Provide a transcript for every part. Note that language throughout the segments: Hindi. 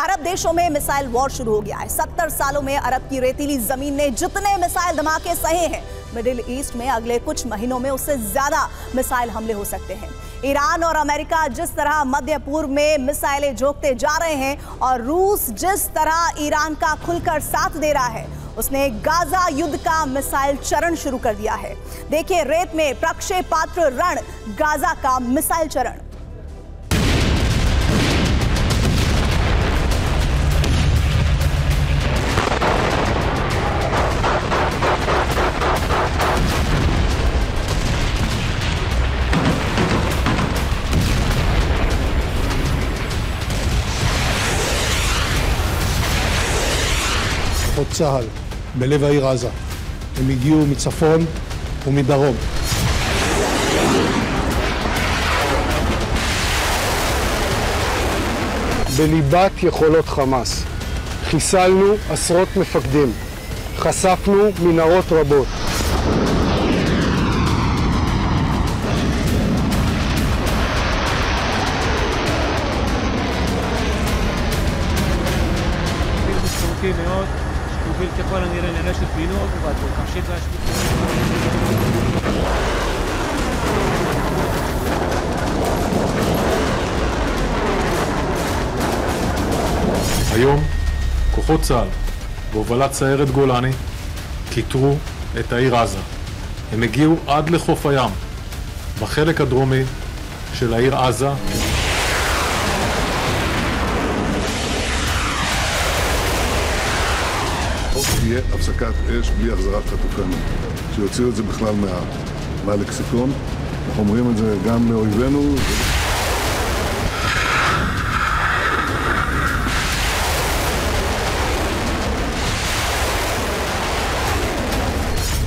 अरब देशों में मिसाइल वॉर शुरू हो गया है। 70 सालों में अरब की रेतीली जमीन ने जितने मिसाइल धमाके सहे हैं, मिडिल ईस्ट में अगले कुछ महीनों में उससे ज्यादा मिसाइल हमले हो सकते हैं। ईरान और अमेरिका जिस तरह मध्य पूर्व में मिसाइलें झोंकते जा रहे हैं और रूस जिस तरह ईरान का खुलकर साथ दे रहा है, उसने गाजा युद्ध का मिसाइल चरण शुरू कर दिया है। देखिए रेत में प्रक्षेपास्त्र रण गाजा का मिसाइल चरण। צה"ל בלב העיר עזה. הם הגיעו מצפון ומדרום. בליבת יכולות חמאס. חיסלנו עשרות מפקדים. חשפנו מנהרות רבות. מאוד שתוביל ככל הנראה לרשת פינוק ותמשיך להשמיד. היום כוחות צה"ל בהובלת סיירת גולני כיתרו את העיר עזה. הם הגיעו עד לחוף הים בחלק הדרומי של העיר עזה. תהיה הפסקת אש בלי החזרת חטופינו, שיוציאו את זה בכלל מהלקסיקון. אנחנו אומרים את זה גם לאויבינו.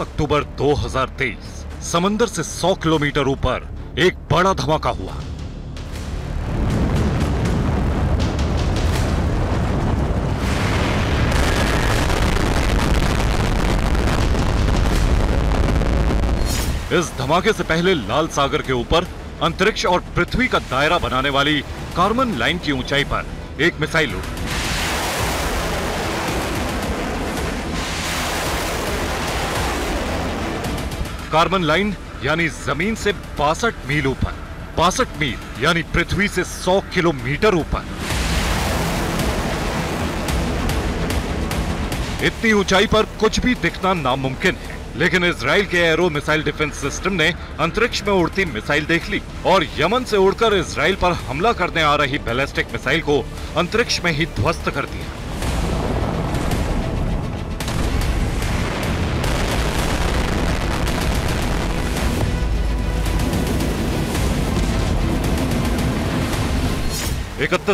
अक्टूबर 2023 समंदर से 100 किलोमीटर ऊपर एक बड़ा धमाका हुआ। इस धमाके से पहले लाल सागर के ऊपर अंतरिक्ष और पृथ्वी का दायरा बनाने वाली कार्मन लाइन की ऊंचाई पर एक मिसाइल उड़ी। कार्बन लाइन यानी जमीन से 62 मील ऊपर, 62 मील यानी पृथ्वी से 100 किलोमीटर ऊपर। इतनी ऊंचाई पर कुछ भी दिखना नामुमकिन है, लेकिन इजराइल के एरो मिसाइल डिफेंस सिस्टम ने अंतरिक्ष में उड़ती मिसाइल देख ली और यमन से उड़कर इजराइल पर हमला करने आ रही बैलिस्टिक मिसाइल को अंतरिक्ष में ही ध्वस्त कर दिया।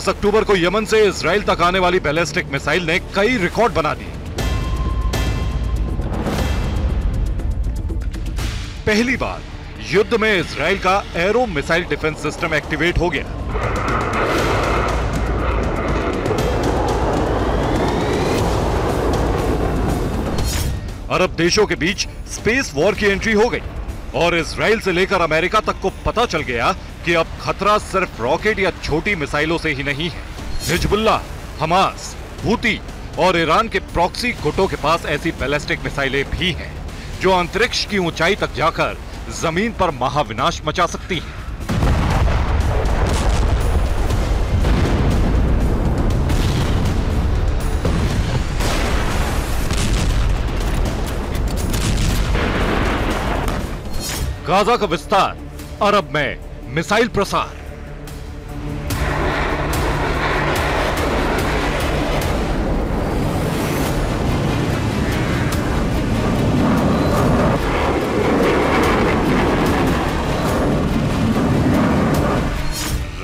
अक्टूबर को यमन से इजराइल तक आने वाली बैलिस्टिक मिसाइल ने कई रिकॉर्ड बना दिए। पहली बार युद्ध में इजराइल का arrow missile defence system activate हो गया। अरब देशों के बीच स्पेस वॉर की एंट्री हो गई और इजराइल से लेकर अमेरिका तक को पता चल गया कि अब खतरा सिर्फ रॉकेट या छोटी मिसाइलों से ही नहीं है। हिजबुल्लाह, हमास, हूती और ईरान के प्रॉक्सी गुटों के पास ऐसी बैलिस्टिक मिसाइलें भी हैं जो अंतरिक्ष की ऊंचाई तक जाकर जमीन पर महाविनाश मचा सकती हैं। गाजा का विस्तार, अरब में मिसाइल प्रसार।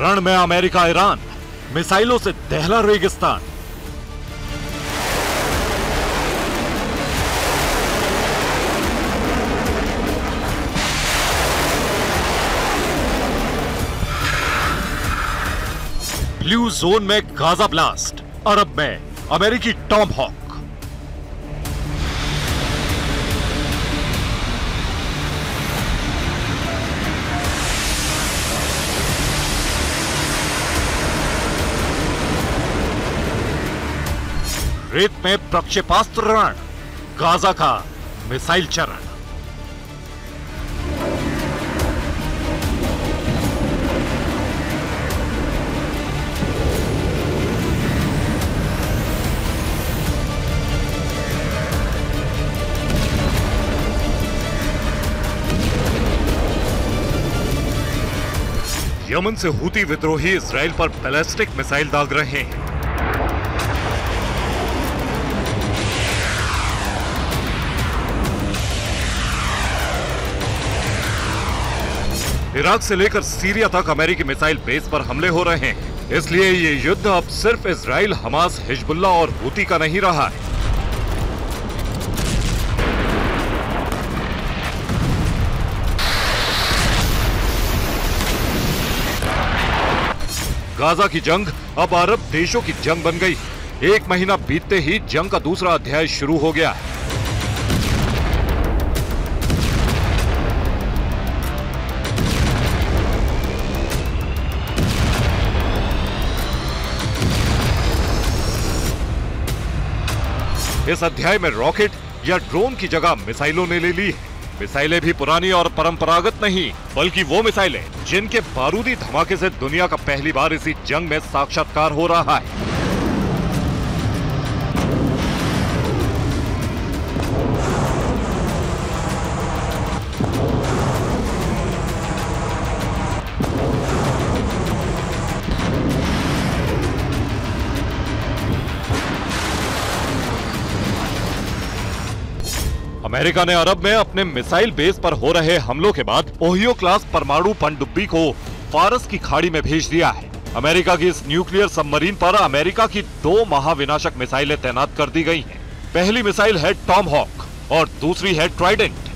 रण में अमेरिका ईरान, मिसाइलों से दहला रेगिस्तान। ब्लू जोन में गाजा ब्लास्ट, अरब में अमेरिकी टॉम हॉक। रेत में प्रक्षेपास्त्र रण, गाजा का मिसाइल चरण। यमन से हूती विद्रोही इजराइल पर बैलिस्टिक मिसाइल दाग रहे हैं। इराक से लेकर सीरिया तक अमेरिकी मिसाइल बेस पर हमले हो रहे हैं। इसलिए ये युद्ध अब सिर्फ इजराइल, हमास, हिजबुल्ला और हूती का नहीं रहा है। गाजा की जंग अब अरब देशों की जंग बन गई। एक महीना बीतते ही जंग का दूसरा अध्याय शुरू हो गया है। इस अध्याय में रॉकेट या ड्रोन की जगह मिसाइलों ने ले ली है। मिसाइलें भी पुरानी और परंपरागत नहीं, बल्कि वो मिसाइलें जिनके बारूदी धमाके से दुनिया का पहली बार इसी जंग में साक्षात्कार हो रहा है। अमेरिका ने अरब में अपने मिसाइल बेस पर हो रहे हमलों के बाद ओहियो क्लास परमाणु पनडुब्बी को फारस की खाड़ी में भेज दिया है। अमेरिका की इस न्यूक्लियर सबमरीन पर अमेरिका की 2 महाविनाशक मिसाइलें तैनात कर दी गई हैं। पहली मिसाइल है टॉम हॉक और दूसरी है ट्राइडेंट।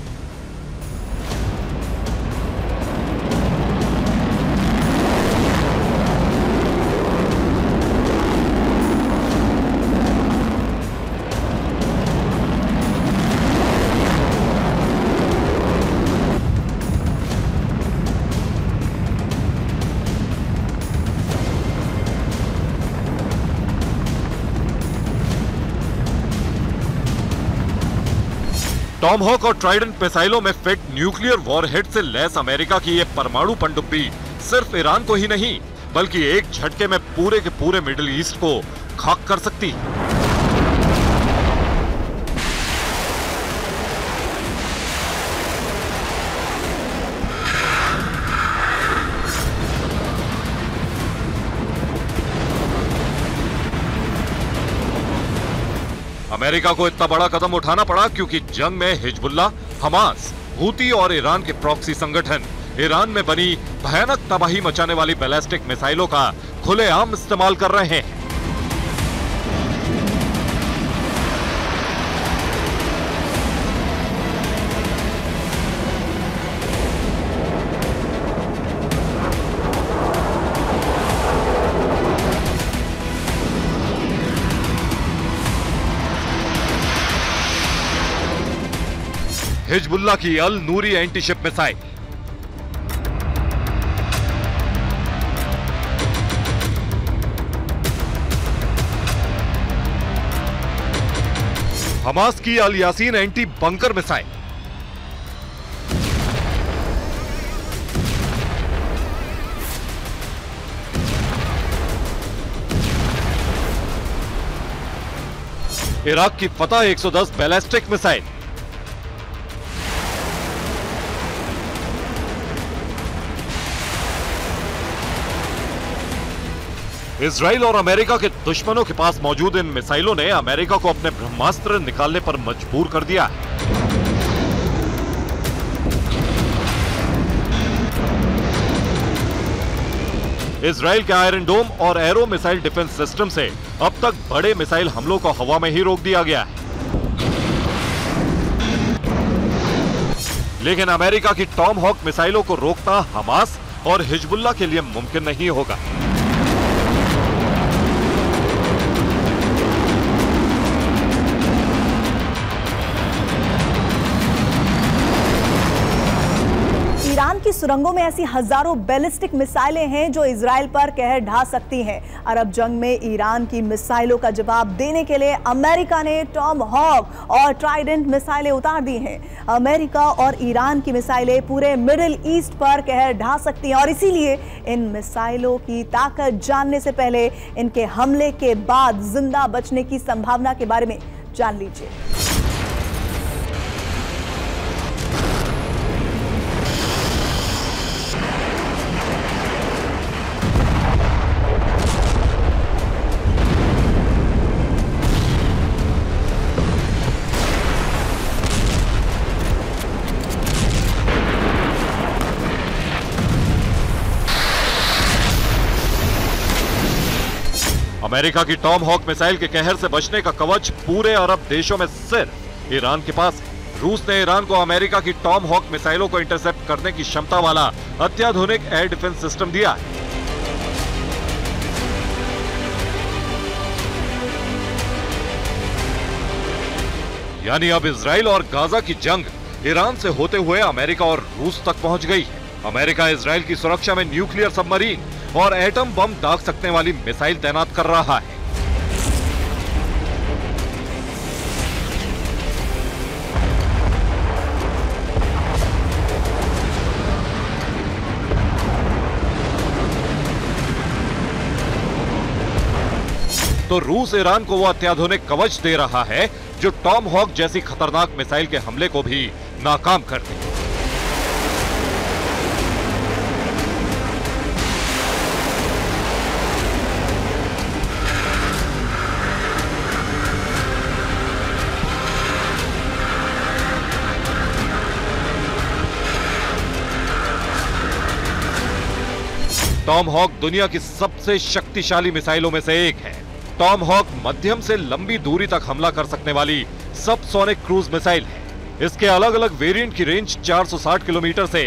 टॉम हॉक और ट्राइडेंट मिसाइलों में फिट न्यूक्लियर वॉरहेड से लैस अमेरिका की ये परमाणु पनडुब्बी सिर्फ ईरान को ही नहीं, बल्कि एक झटके में पूरे के पूरे मिडिल ईस्ट को खाक कर सकती है। अमेरिका को इतना बड़ा कदम उठाना पड़ा क्योंकि जंग में हिजबुल्ला, हमास, हूती और ईरान के प्रॉक्सी संगठन ईरान में बनी भयानक तबाही मचाने वाली बैलिस्टिक मिसाइलों का खुलेआम इस्तेमाल कर रहे हैं। हिजबुल्ला की Al Nuri antiship missile, Hamas की Al Yasin anti bunker missile, Iraq की फतह 110 बैलिस्टिक मिसाइल, इजराइल और अमेरिका के दुश्मनों के पास मौजूद इन मिसाइलों ने अमेरिका को अपने ब्रह्मास्त्र निकालने पर मजबूर कर दिया है। इजराइल के आयरन डोम और एरो मिसाइल डिफेंस सिस्टम से अब तक बड़े मिसाइल हमलों को हवा में ही रोक दिया गया है। लेकिन अमेरिका की टॉम हॉक मिसाइलों को रोकना हमास और हिजबुल्ला के लिए मुमकिन नहीं होगा। सुरंगों में ऐसी हजारों बैलिस्टिक मिसाइलें हैं जो इजराइल पर कहर ढा सकती हैं। अरब जंग में ईरान की मिसाइलों का जवाब देने के लिए अमेरिका ने टॉम हॉक और ट्राइडेंट मिसाइलें उतार दी हैं। अमेरिका और ईरान की मिसाइलें पूरे मिडिल ईस्ट पर कहर ढा सकती हैं और इसीलिए इन मिसाइलों की ताकत जानने से पहले इनके हमले के बाद जिंदा बचने की संभावना के बारे में जान लीजिए। अमेरिका की टॉम हॉक मिसाइल के कहर से बचने का कवच पूरे अरब देशों में सिर्फ ईरान के पास है। रूस ने ईरान को अमेरिका की टॉम हॉक मिसाइलों को इंटरसेप्ट करने की क्षमता वाला अत्याधुनिक एयर डिफेंस सिस्टम दिया है। यानी अब इजराइल और गाजा की जंग ईरान से होते हुए अमेरिका और रूस तक पहुंच गई है। अमेरिका इजराइल की सुरक्षा में न्यूक्लियर सबमरीन और एटम बम दाग सकने वाली मिसाइल तैनात कर रहा है। तो रूस ईरान को वो अत्याधुनिक कवच दे रहा है जो टॉम हॉक जैसी खतरनाक मिसाइल के हमले को भी नाकाम कर दे। टॉम हॉक दुनिया की सबसे शक्तिशाली मिसाइलों में से एक है। टॉम हॉक मध्यम से लंबी दूरी तक हमला कर सकने वाली सबसोनिक क्रूज मिसाइल है। इसके अलग अलग वेरिएंट की रेंज 460 किलोमीटर से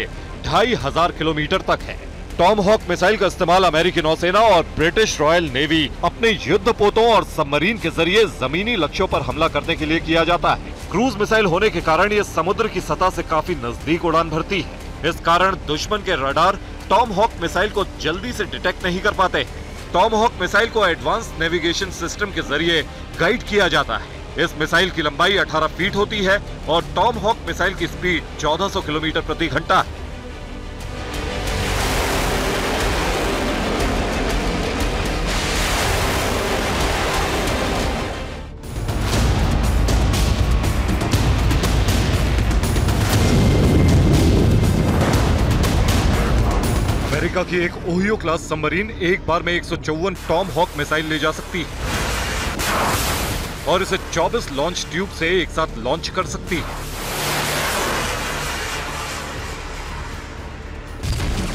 2500 किलोमीटर तक है। टॉम हॉक मिसाइल का इस्तेमाल अमेरिकी नौसेना और ब्रिटिश रॉयल नेवी अपने युद्धपोतों और सबमरीन के जरिए जमीनी लक्ष्यों पर हमला करने के लिए किया जाता है। क्रूज मिसाइल होने के कारण ये समुद्र की सतह से काफी नजदीक उड़ान भरती है। इस कारण दुश्मन के रडार टॉम हॉक मिसाइल को जल्दी से डिटेक्ट नहीं कर पाते। टॉम हॉक मिसाइल को एडवांस नेविगेशन सिस्टम के जरिए गाइड किया जाता है। इस मिसाइल की लंबाई 18 फीट होती है और टॉम हॉक मिसाइल की स्पीड 1400 किलोमीटर प्रति घंटा है। अमेरिका की एक ओहियो क्लास सबमरीन एक बार में 154 टॉम हॉक मिसाइल ले जा सकती है और इसे 24 लॉन्च ट्यूब से एक साथ लॉन्च कर सकती है।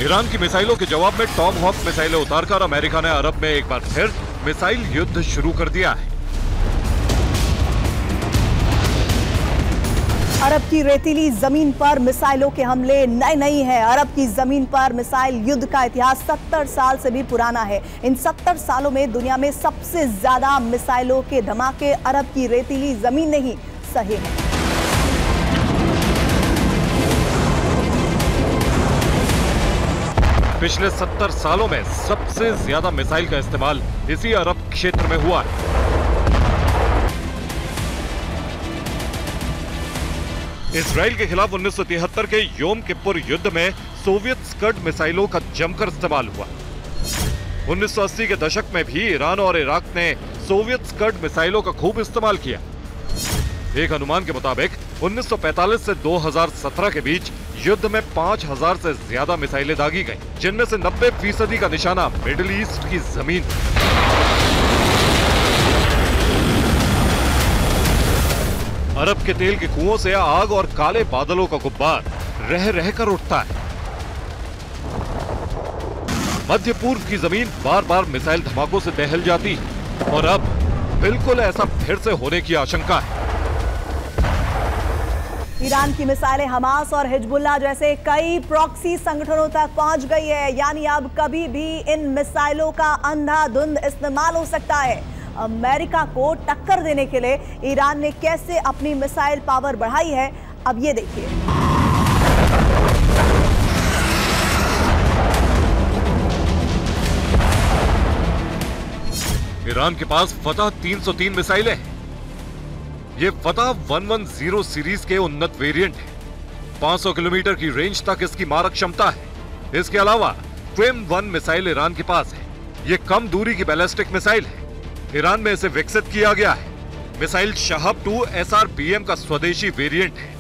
ईरान की मिसाइलों के जवाब में टॉम हॉक मिसाइलें उतारकर अमेरिका ने अरब में एक बार फिर मिसाइल युद्ध शुरू कर दिया है। अरब की रेतीली जमीन पर मिसाइलों के हमले नए नहीं है। अरब की जमीन पर मिसाइल युद्ध का इतिहास 70 साल से भी पुराना है। इन 70 सालों में दुनिया में सबसे ज्यादा मिसाइलों के धमाके अरब की रेतीली जमीन ने ही सहे हैं। पिछले 70 सालों में सबसे ज्यादा मिसाइल का इस्तेमाल इसी अरब क्षेत्र में हुआ है। इजराइल के खिलाफ 1973 के योम किप्पुर युद्ध में सोवियत स्कड मिसाइलों का जमकर इस्तेमाल हुआ। 1980 के दशक में भी ईरान और इराक ने सोवियत स्कड मिसाइलों का खूब इस्तेमाल किया। एक अनुमान के मुताबिक 1945 से 2017 के बीच युद्ध में 5000 से ज्यादा मिसाइलें दागी गईं, जिनमें से 90% का निशाना मिडिल ईस्ट की जमीन। अरब के तेल के कुओं से आग और काले बादलों का गुब्बार रह रहकर उठता है। मध्य पूर्व की जमीन बार बार मिसाइल धमाकों से दहल जाती है और अब बिल्कुल ऐसा फिर से होने की आशंका है। ईरान की मिसाइलें हमास और हिजबुल्लाह जैसे कई प्रॉक्सी संगठनों तक पहुंच गई है। यानी अब कभी भी इन मिसाइलों का अंधाधुंध इस्तेमाल हो सकता है। अमेरिका को टक्कर देने के लिए ईरान ने कैसे अपनी मिसाइल पावर बढ़ाई है, अब ये देखिए। ईरान के पास फतह 303 मिसाइलें हैं। ये फतह 110 सीरीज के उन्नत वेरिएंट है। 500 किलोमीटर की रेंज तक इसकी मारक क्षमता है। इसके अलावा ट्विम 1 मिसाइल ईरान के पास है। ये कम दूरी की बैलिस्टिक मिसाइल है। ईरान में इसे विकसित किया गया है। मिसाइल शहाब 2 SRBM का स्वदेशी वेरिएंट है।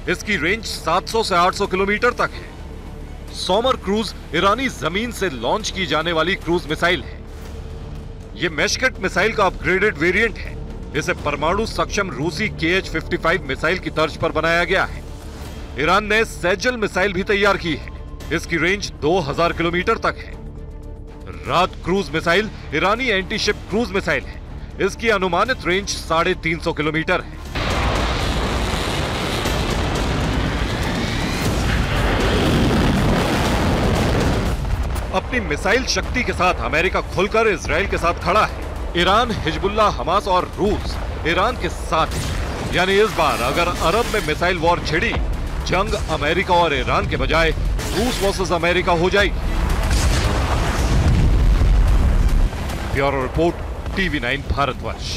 इसकी रेंज 700 से 800 किलोमीटर तक है। सोमर क्रूज ईरानी जमीन से लॉन्च की जाने वाली क्रूज मिसाइल है। यह मेशकट मिसाइल का अपग्रेडेड वेरिएंट है। इसे परमाणु सक्षम रूसी KH-55 मिसाइल की तर्ज पर बनाया गया है। ईरान ने सेजल मिसाइल भी तैयार की है। इसकी रेंज 2000 किलोमीटर तक है। रात क्रूज मिसाइल ईरानी एंटी शिप क्रूज मिसाइल है। इसकी अनुमानित रेंज 350 किलोमीटर है। अपनी मिसाइल शक्ति के साथ अमेरिका खुलकर इजराइल के साथ खड़ा है। ईरान, हिजबुल्लाह, हमास और रूस ईरान के साथ है। यानी इस बार अगर अरब में मिसाइल वॉर छिड़ी, जंग अमेरिका और ईरान के बजाय रूस वर्सेस अमेरिका हो जाएगी। Bureau report, TV9 Bharatvarsh.